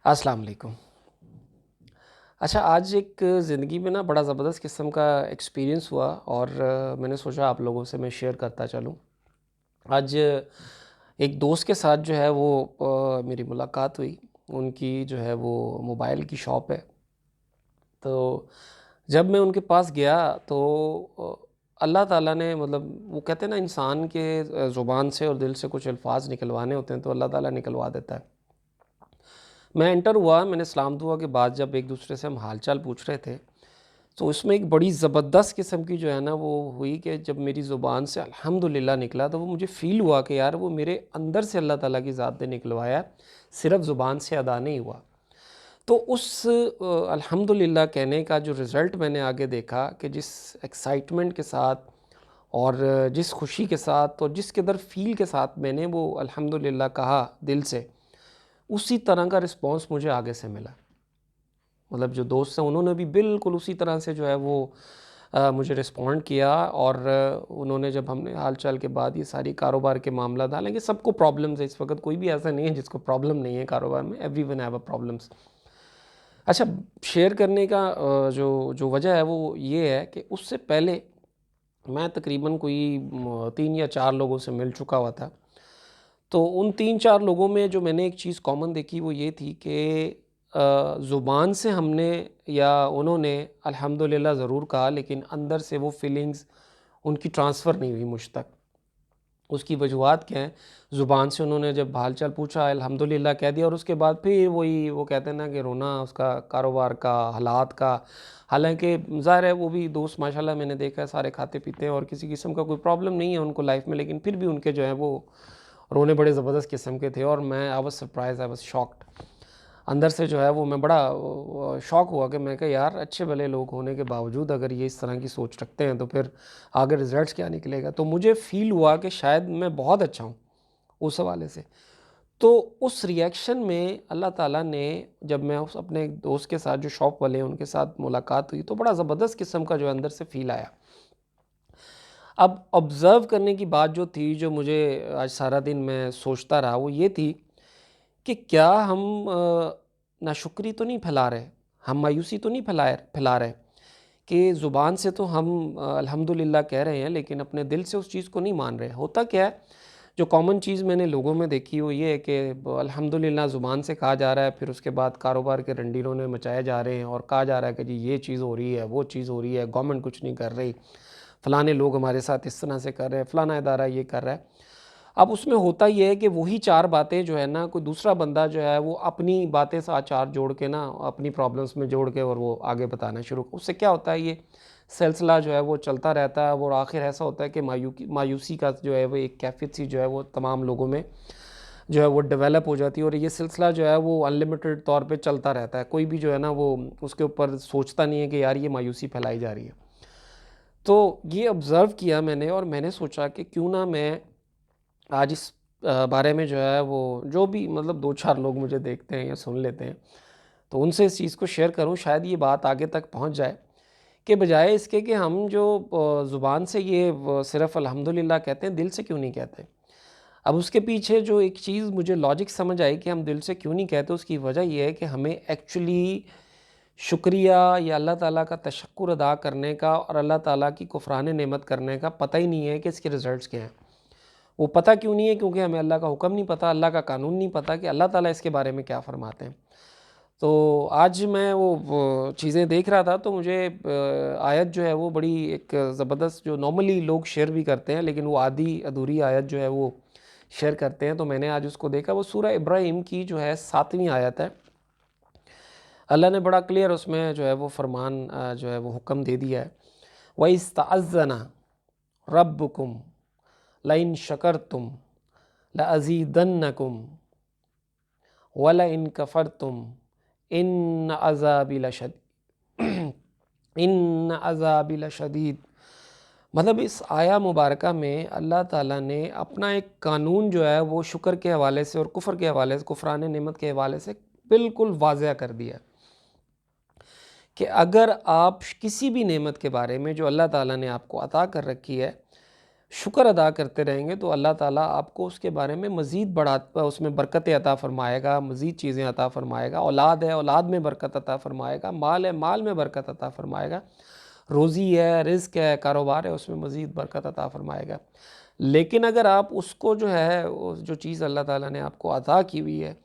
अस्सलाम वालेकुम। अच्छा, आज एक ज़िंदगी में ना बड़ा ज़बरदस्त किस्म का एक्सपीरियंस हुआ और मैंने सोचा आप लोगों से मैं शेयर करता चलूँ। आज एक दोस्त के साथ जो है वो मेरी मुलाकात हुई। उनकी जो है वो मोबाइल की शॉप है। तो जब मैं उनके पास गया तो अल्लाह ताला ने मतलब वो कहते हैं ना इंसान के ज़ुबान से और दिल से कुछ अल्फ़ाज़ निकलवाने होते हैं तो अल्लाह ताला निकलवा देता है। मैं एंटर हुआ, मैंने सलाम दुआ के बाद जब एक दूसरे से हम हाल-चाल पूछ रहे थे, तो उसमें एक बड़ी ज़बरदस्त किस्म की जो है ना वो हुई कि जब मेरी ज़ुबान से अल्हम्दुलिल्लाह निकला तो वो मुझे फ़ील हुआ कि यार वो मेरे अंदर से अल्लाह ताला की ज़ात ने निकलवाया, सिर्फ़ ज़ुबान से अदा नहीं हुआ। तो उस अल्हम्दुलिल्लाह कहने का जो रिज़ल्ट मैंने आगे देखा कि जिस एक्साइटमेंट के साथ और जिस खुशी के साथ और जिस कदर फ़ील के साथ मैंने वो अल्हम्दुलिल्लाह कहा दिल से, उसी तरह का रिस्पॉन्स मुझे आगे से मिला। मतलब जो दोस्त हैं उन्होंने भी बिल्कुल उसी तरह से जो है वो मुझे रिस्पॉन्ड किया और उन्होंने जब हमने हाल-चाल के बाद ये सारी कारोबार के मामला था, हालाँकि सबको प्रॉब्लम्स है इस वक़्त, कोई भी ऐसा नहीं है जिसको प्रॉब्लम नहीं है कारोबार में, एवरीवन हैव अ प्रॉब्लम्स। अच्छा, शेयर करने का जो वजह है वो ये है कि उससे पहले मैं तकरीबन कोई 3 या 4 लोगों से मिल चुका हुआ था। तो उन 3-4 लोगों में जो मैंने एक चीज़ कॉमन देखी वो ये थी कि ज़ुबान से हमने या उन्होंने अल्हम्दुलिल्लाह ज़रूर कहा, लेकिन अंदर से वो फीलिंग्स उनकी ट्रांसफ़र नहीं हुई मुझ तक। उसकी वजूहत क्या हैं? ज़ुबान से उन्होंने जब हाल-चाल पूछा, अल्हम्दुलिल्लाह कह दिया और उसके बाद फिर वही वो कहते हैं ना कि रोना उसका कारोबार का, हालात का। हालाँकि ज़ाहिर है वो भी दोस्त माशाल्लाह मैंने देखा है सारे खाते-पीते हैं और किसी किस्म का कोई प्रॉब्लम नहीं है उनको लाइफ़ में, लेकिन फिर भी उनके जो है वो रोने बड़े ज़बरदस्त किस्म के थे और मैं I was surprise, I was shocked. अंदर से जो है वो मैं बड़ा शॉक हुआ कि मैं कहा यार अच्छे भले लोग होने के बावजूद अगर ये इस तरह की सोच रखते हैं तो फिर आगे रिज़ल्ट्स क्या निकलेगा। तो मुझे फ़ील हुआ कि शायद मैं बहुत अच्छा हूँ उस हवाले से। तो उस रिएक्शन में अल्लाह ताला ने, जब मैं उस अपने एक दोस्त के साथ जो शॉप वाले हैं उनके साथ मुलाकात हुई तो बड़ा ज़बरदस्त किस्म का जो है अंदर से फ़ील आया। अब ऑब्ज़र्व करने की बात जो थी, जो मुझे आज सारा दिन मैं सोचता रहा वो ये थी कि क्या हम नाशुक्री तो नहीं फैला रहे, हम मायूसी तो नहीं फैला रहे कि ज़ुबान से तो हम अल्हम्दुलिल्लाह कह रहे हैं लेकिन अपने दिल से उस चीज़ को नहीं मान रहे। होता क्या है, जो कॉमन चीज़ मैंने लोगों में देखी वो ये है कि अल्हम्दुलिल्लाह ज़ुबान से कहा जा रहा है, फिर उसके बाद कारोबार के रंडीरोने मचाए जा रहे हैं और कहा जा रहा है कि जी ये चीज़ हो रही है, वो चीज़ हो रही है, गवर्नमेंट कुछ नहीं कर रही, फ़लाने लोग हमारे साथ इस तरह से कर रहे हैं, फ़लाना इदारा ये कर रहा है। अब उसमें होता ये है कि वही 4 बातें जो है ना, कोई दूसरा बंदा जो है वो अपनी बातें से आचार जोड़ के ना अपनी प्रॉब्लम्स में जोड़ के और वो आगे बताना शुरू, उससे क्या होता है ये सिलसिला जो है वो चलता रहता है और आखिर ऐसा होता है कि मायूसी का जो है वो एक कैफ़ियत सी जो है वो तमाम लोगों में जो है वो डेवलप हो जाती है और ये सिलसिला जो है वो अनलिमिटेड तौर पे चलता रहता है। कोई भी जो है ना वो उसके ऊपर सोचता नहीं है कि यार ये मायूसी फैलाई जा रही है। तो ये ऑब्ज़र्व किया मैंने और मैंने सोचा कि क्यों ना मैं आज इस बारे में जो है वो जो भी मतलब 2-4 लोग मुझे देखते हैं या सुन लेते हैं, तो उनसे इस चीज़ को शेयर करूँ, शायद ये बात आगे तक पहुँच जाए कि बजाय इसके कि हम जो ज़ुबान से ये सिर्फ़ अल्हम्दुलिल्लाह कहते हैं, दिल से क्यों नहीं कहते? अब उसके पीछे जो एक चीज़ मुझे लॉजिक समझ आई कि हम दिल से क्यों नहीं कहते, उसकी वजह ये है कि हमें एक्चुअली शुक्रिया या अल्लाह ताला का तशक्कुर अदा करने का और अल्लाह ताला की कुफ़रान नेमत करने का पता ही नहीं है कि इसके रिज़ल्ट्स क्या हैं। वो पता क्यों नहीं है? क्योंकि हमें अल्लाह का हुक्म नहीं पता, अल्लाह का कानून नहीं पता कि अल्लाह ताला इसके बारे में क्या फ़रमाते हैं। तो आज मैं वो चीज़ें देख रहा था तो मुझे आयत जो है वो बड़ी एक ज़बरदस्त, जो नॉर्मली लोग शेयर भी करते हैं लेकिन वो आधी अधूरी आयत जो है वो शेयर करते हैं, तो मैंने आज उसको देखा। वो सूरह इब्राहीम की जो है 7वीं आयत है। अल्लाह ने बड़ा क्लियर उसमें जो है वो फ़रमान जो है वो हुक्म दे दिया है। वइस्तअज़्ज़ना रब्बुकुम लइन शकरतुम लअज़ीदन्नकुम वलइन कफ़रतुम इन अज़ाबी लशद इन अज़ाबी लशदीद। मतलब इस आया मुबारका में अल्लाह ताला ने अपना एक कानून जो है वो शुक्र के हवाले से और कुफ़र के हवाले से, कुफ़रान नेमत के हवाले से बिल्कुल वाज़ह कर दिया कि अगर आप किसी भी नेमत के बारे में जो अल्लाह ताला ने आपको अता कर रखी है, शुक्र अदा करते रहेंगे तो अल्लाह ताला आपको उसके बारे में मज़ीद उसमें बरकतें अता फ़रमाएगा, मज़ीद चीज़ें अता फ़रमाएगा। औलाद है, औलाद में बरकत अता फ़रमाएगा। माल है, माल में बरकत अता फ़रमाएगा। रोज़ी है, रिज़्क है, कारोबार है, उसमें मज़ीद बरकत अता फ़रमाएगा। लेकिन अगर आप उसको जो है, वो जो चीज़ अल्लाह ताला ने आपको अता की हुई है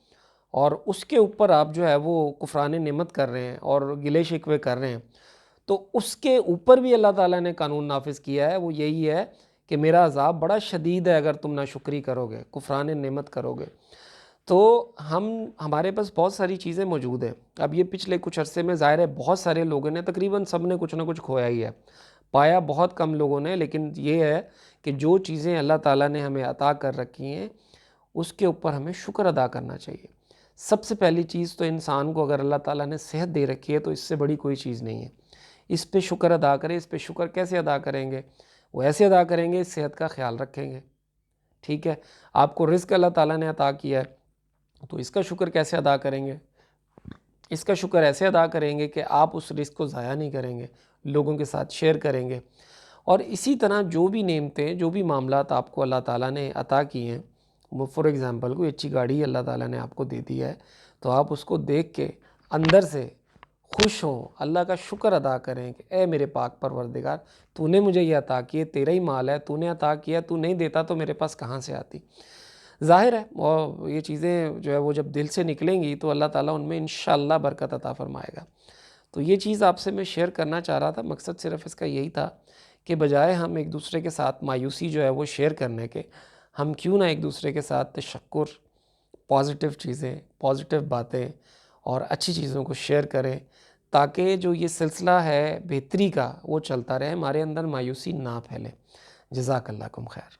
और उसके ऊपर आप जो है वो कुफ़रान नेमत कर रहे हैं और गिले शिकवे कर रहे हैं, तो उसके ऊपर भी अल्लाह ताला ने कानून नाफिज़ किया है। वो यही है कि मेरा अज़ाब बड़ा शदीद है अगर तुम नाशुक्री करोगे, कुफ़रान नेमत करोगे। तो हमारे पास बहुत सारी चीज़ें मौजूद हैं। अब ये पिछले कुछ अरसे में ज़ाहिर है बहुत सारे लोगों ने, तकरीबन सब ने कुछ ना कुछ खोया ही है। पाया बहुत कम लोगों ने, लेकिन ये है कि जो चीज़ें अल्लाह ताला ने हमें अता कर रखी हैं, उसके ऊपर हमें शुक्र अदा करना चाहिए। सबसे पहली चीज़ तो इंसान को अगर अल्लाह ताला ने सेहत दे रखी है तो इससे बड़ी कोई चीज़ नहीं है। इस पे शुक्र अदा करें। इस पे शुक्र कैसे अदा करेंगे? वो ऐसे अदा करेंगे, सेहत का ख़्याल रखेंगे, ठीक है? आपको रिज़्क अल्लाह ताला ने अता किया है, तो इसका शुक्र कैसे अदा करेंगे? इसका शुक्र ऐसे अदा करेंगे कि आप उस रिज़्क को ज़ाया नहीं करेंगे, लोगों के साथ शेयर करेंगे। और इसी तरह जो भी नेमतें, जो भी मामलात आपको अल्लाह ताला ने अता किए हैं, वो फॉर एग्ज़ाम्पल कोई अच्छी गाड़ी अल्लाह ताला ने आपको दे दी है, तो आप उसको देख के अंदर से खुश हों, अल्लाह का शुक्र अदा करें कि ए मेरे पाक परवरदिगार, तूने मुझे ये अता किए, तेरा ही माल है, तूने अता किया, तू नहीं देता तो मेरे पास कहाँ से आती। ज़ाहिर है, और ये चीज़ें जो है वो जब दिल से निकलेंगी तो अल्लाह ताला उनमें इंशाअल्लाह बरकत अता फ़रमाएगा। तो ये चीज़ आपसे मैं शेयर करना चाह रहा था। मकसद सिर्फ़ इसका यही था कि बजाय हम एक दूसरे के साथ मायूसी जो है वो शेयर करने के, हम क्यों ना एक दूसरे के साथ तशक्कुर, पॉज़िटिव चीज़ें, पॉज़िटिव बातें और अच्छी चीज़ों को शेयर करें, ताकि जो ये सिलसिला है बेहतरी का वो चलता रहे, हमारे अंदर मायूसी ना फैले। जज़ाकल्लाकुम खैर।